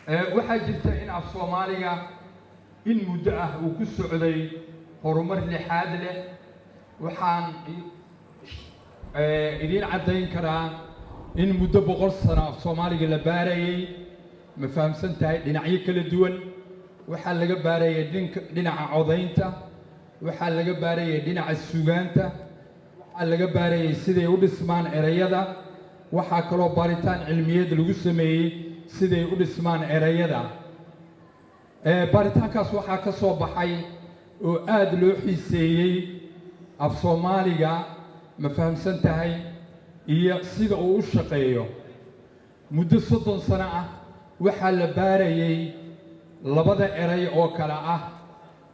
waxaa jirta in af Soomaaliga in muddo ah uu ku socday horumar lixaad leh waxaan idiin caddayn karaa in muddo 100 sano af Soomaaliga la baarayay ma fahamsan tahay dhinacyo kala duwan waxaa laga baarayay dhinaca codaynta waxaa laga baarayay dhinaca suugaanta waxaa laga baarayay siday u dhismaan erayada waxaa kaloo baaritaan cilmiyeed lagu sameeyay siday u dhismaan erayada baaritaankaas waxaa ka soo baxay oo aad loo xiiseeyay af Soomaaliga ma fahamsan tahay iyo sida uu u shaqeeyo muddo 30 sano ah waxaa la baarayay labada eray oo kala ah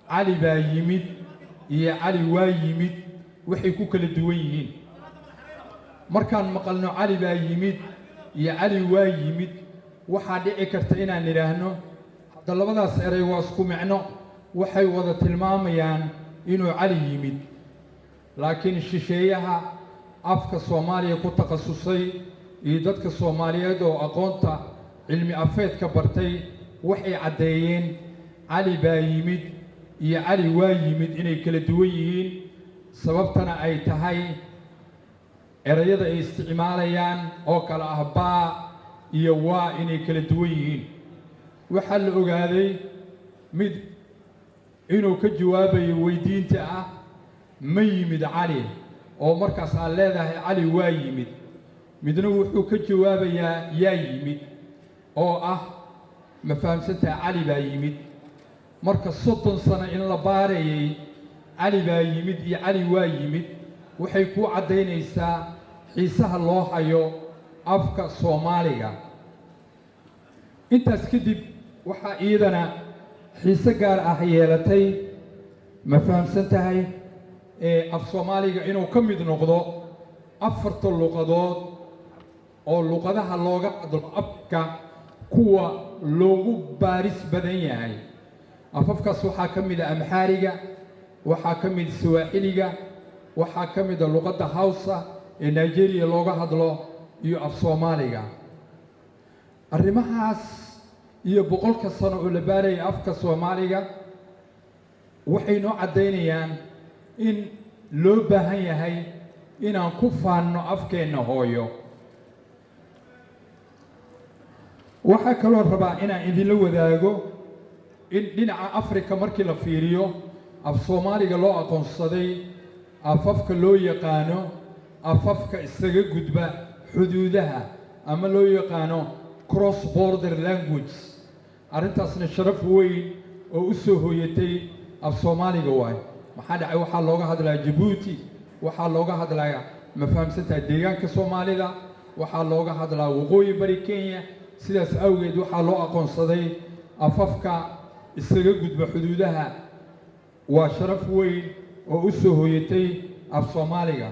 cali baa yimid iyo cali waa yimid waxay ku kala duwan yihiin markaan maqalno cali baa yimid iyo cali waa yimid waxaa dhici karta inaan niraahno hadda labadaas eray waa isku micno waxay wada tilmaamayaan inuu cali yimid laakiin shisheeyaha afka Soomaaliya ku takhasusay iyo dadka Soomaaliyeed oo aqoonta cilmi afeedka bartay waxay cadeeyeen cali baa yimid iyo cali waa yimid inay kala duwan yihiin sababtana ay tahay erayada ay isticmaalayaan oo kala ah baa iyo waa inay kala duwan yihiin waxaa la ogaaday mid inuu ka jawaabayo weydiinta ah ma yimid cali oo markaas aan leedahay cali waa yimid midna wuxuu ka jawaabayaa yaa yimid oo ah ma fahamsantahay cali baa yimid marka 30 sano in la baarayay cali baa yimid iyo cali waa yimid waxay ku cadeynaysaa xiisaha loo hayo afka Soomaaliga intaas kadib waxaa iyadana xiise gaar ah yeelatay ma fahamsantahay af Soomaaliga inuu ka mid noqdo 4 luqadood oo luqadaha looga hadlo afka kuwa loogu baaris badan yahay afafkaas waxaa ka mid ah Amxaariga waxaa ka mid Swahiliga waxaa ka mid ah luqadda Hausa ee Nigeria looga hadlo iyo af Soomaaliga arrimahaas iyo 100 sano oo la baaray afka Soomaaliga waxay noo cadeynayaan in loo baahan yahay inaan ku faanno afkeena hooyo waxaa kaloo rabaa inaan idinla wadaago in dhinaca Afrika markii la fiiriyo af Soomaaliga loo aqoonsaday afafka loo yaqaano afafka isaga gudba xuduudaha ama loo yaqaano cross border language arrintaasna sharaf weyn oo u soo hooyatay af Soomaaliga waay maxaa dhacay waxaa looga hadlaa Djibouti waxaa looga hadlaa ma fahamsantahay deegaanka Soomaalida waxaa looga hadlaa waqooyi bari Kenya sidaas awgeed waxaa loo aqoonsaday afafka isaga gudba xuduudaha waa sharaf weyn oo u soo hooyatay af Soomaaliga